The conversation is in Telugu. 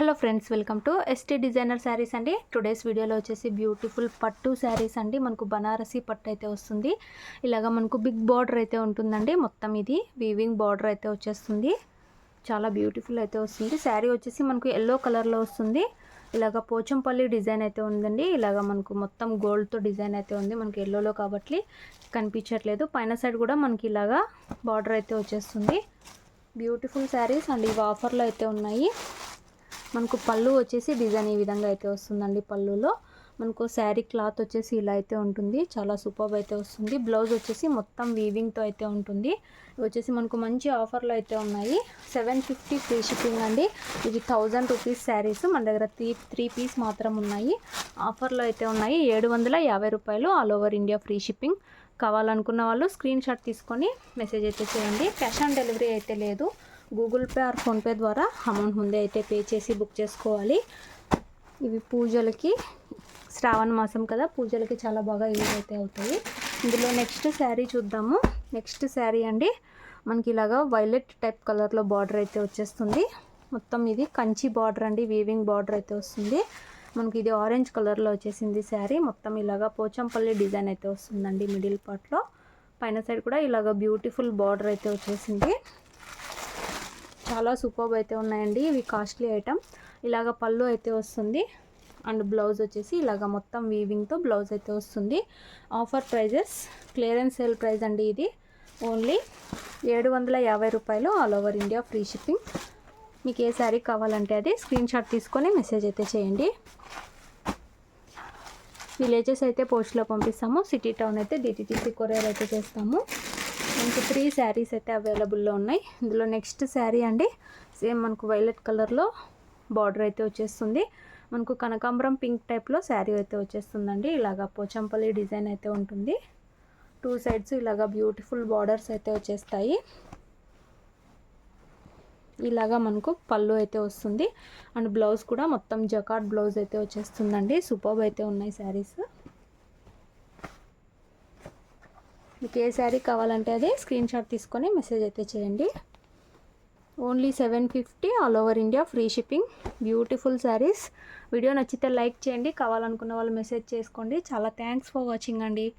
Hello friends, welcome to ST designer saris అండి. టుడేస్ వీడియోలో వచ్చేసి బ్యూటిఫుల్ పట్టు శారీస్ అండి. మనకు బనారసి పట్టు అయితే వస్తుంది. ఇలాగ మనకు బిగ్ బార్డర్ అయితే ఉంటుందండి. మొత్తం ఇది వీవింగ్ బార్డర్ అయితే వచ్చేస్తుంది. చాలా బ్యూటిఫుల్ అయితే వస్తుంది. శారీ వచ్చేసి మనకు ఎల్లో కలర్లో వస్తుంది. ఇలాగ పోచంపల్లి డిజైన్ అయితే ఉందండి. ఇలాగ మనకు మొత్తం గోల్డ్తో డిజైన్ అయితే ఉంది. మనకి ఎల్లోలో కాబట్టి కనిపించట్లేదు. పైన సైడ్ కూడా మనకి ఇలాగా బార్డర్ అయితే వచ్చేస్తుంది. బ్యూటిఫుల్ శారీస్ అండ్ ఇవి ఆఫర్లో అయితే ఉన్నాయి. మనకు పళ్ళు వచ్చేసి డిజైన్ ఈ విధంగా అయితే వస్తుందండి. పళ్ళులో మనకు శారీ క్లాత్ వచ్చేసి ఇలా అయితే ఉంటుంది. చాలా సూపర్ అయితే వస్తుంది. బ్లౌజ్ వచ్చేసి మొత్తం వీవింగ్తో అయితే ఉంటుంది. ఇవి వచ్చేసి మనకు మంచి ఆఫర్లో అయితే ఉన్నాయి. 750 ఫ్రీ షిప్పింగ్ అండి. ఇది 1000 రూపీస్ శారీస్. మన దగ్గర త్రీ పీస్ మాత్రం ఉన్నాయి. ఆఫర్లో అయితే ఉన్నాయి. 750 రూపాయలు all over India free shipping. కావాలనుకున్న వాళ్ళు స్క్రీన్ షాట్ తీసుకొని మెసేజ్ అయితే చేయండి. క్యాష్ ఆన్ డెలివరీ అయితే లేదు. గూగుల్ పే ఆర్ ఫోన్పే ద్వారా అమౌంట్ ముందే అయితే పే చేసి బుక్ చేసుకోవాలి. ఇవి పూజలకి, శ్రావణ మాసం కదా, పూజలకి చాలా బాగా యూజ్ అయితే అవుతాయి. ఇందులో నెక్స్ట్ శారీ చూద్దాము. నెక్స్ట్ శారీ అండి, మనకి ఇలాగా వైలెట్ టైప్ కలర్లో బార్డర్ అయితే వచ్చేస్తుంది. మొత్తం ఇది కంచి బార్డర్ అండి, వీవింగ్ బార్డర్ అయితే వస్తుంది. మనకి ఇది ఆరెంజ్ కలర్లో వచ్చేసింది శారీ. మొత్తం ఇలాగా పోచంపల్లి డిజైన్ అయితే వస్తుందండి మిడిల్ పార్ట్లో. పైన సైడ్ కూడా ఇలాగ బ్యూటిఫుల్ బార్డర్ అయితే వచ్చేసింది. చాలా సూపర్ అయితే ఉన్నాయండి. ఇవి కాస్ట్లీ ఐటమ్. ఇలాగ పళ్ళు అయితే వస్తుంది అండ్ బ్లౌజ్ వచ్చేసి ఇలాగ మొత్తం వీవింగ్తో బ్లౌజ్ అయితే వస్తుంది. Offer prices, clearance sale price అండి. ఇది ఓన్లీ 750 రూపాయలు all over India free shipping. మీకు ఏ శారీ కావాలంటే అది స్క్రీన్ షాట్ తీసుకొని మెసేజ్ అయితే చేయండి. విలేజెస్ అయితే పోస్ట్లో పంపిస్తాము. సిటీ టౌన్ అయితే డిటిటిసి కొరియర్ అయితే చేస్తాము. మనకు 3 శారీస్ అయితే అవైలబుల్లో ఉన్నాయి. ఇందులో నెక్స్ట్ శారీ అండి, సేమ్ మనకు వైలెట్ కలర్లో బార్డర్ అయితే వచ్చేస్తుంది. మనకు కనకాంబరం పింక్ టైప్లో శారీ అయితే వచ్చేస్తుందండి. ఇలాగా పోచంపల్లి డిజైన్ అయితే ఉంటుంది. 2 సైడ్స్ ఇలాగా బ్యూటిఫుల్ బార్డర్స్ అయితే వచ్చేస్తాయి. ఇలాగా మనకు పళ్ళు అయితే వస్తుంది అండ్ బ్లౌజ్ కూడా మొత్తం జకార్డ్ బ్లౌజ్ అయితే వచ్చేస్తుందండి. సూపర్ అయితే ఉన్నాయి శారీస్. మీకు ఏ శారీ కావాలంటే అది స్క్రీన్ షాట్ తీసుకొని మెసేజ్ అయితే చేయండి. Only 750 all over India free shipping. Beautiful saris. Video నచ్చితే లైక్ చేయండి. కావాలనుకున్న వాళ్ళు మెసేజ్ చేసుకోండి. చాలా థ్యాంక్స్ ఫర్ వాచింగ్ అండి.